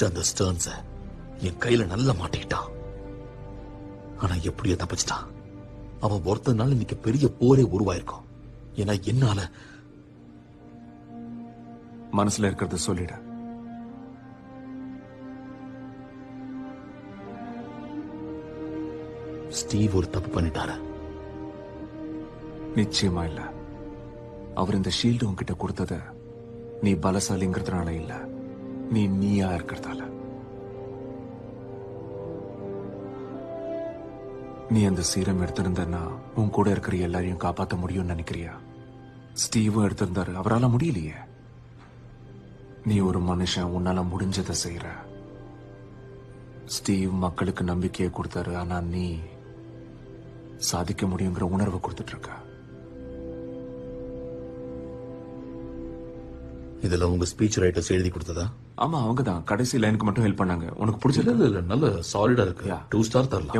First அந்த ஸ்டர்ன்ஸ என் கையில நல்லா மாட்டிக்கிட்டான். ஆனா எப்படியோ தப்பிச்சிட்டான். அவன் ஒருத்தனால இன்னைக்கு பெரிய போரே உருவாயிருக்கும். ஏன்னா என்னால மனசுல இருக்கிறத சொல்லிட. ஸ்டீவ் ஒரு தப்பு பண்ணிட்டாரு. நிச்சயமா இல்ல. அவர் இந்த ஷீல்டு உன்கிட்ட கொடுத்தத நீ பலசாலிங்கிறதுனால இல்ல, நீயா இருக்கிறதால. நீ அந்த சீரம் எடுத்திருந்தன்னா உன் கூட இருக்கிற எல்லாரையும் காப்பாற்ற முடியும்னு நினைக்கிறியா? ஸ்டீவும் எடுத்திருந்தாரு, அவரால முடியலையே. நீ ஒரு மனுஷன், உன்னால முடிஞ்சதை செய்யற. ஸ்டீவ் மக்களுக்கு நம்பிக்கையை கொடுத்தாரு, ஆனா நீ சாதிக்க முடியுங்கிற உணர்வை கொடுத்துட்டு இருக்க. இதுல உங்க ஸ்பீச் ரைட்டர்ஸ் எழுதி கொடுத்ததா? ஆமா, அவங்க தான் கடைசி லைனுக்கு மட்டும் ஹெல்ப் பண்ணாங்க. உனக்கு பிடிச்சது? இல்ல நல்ல சாலிடா இருக்கு. 2 ஸ்டார் தரலாம்.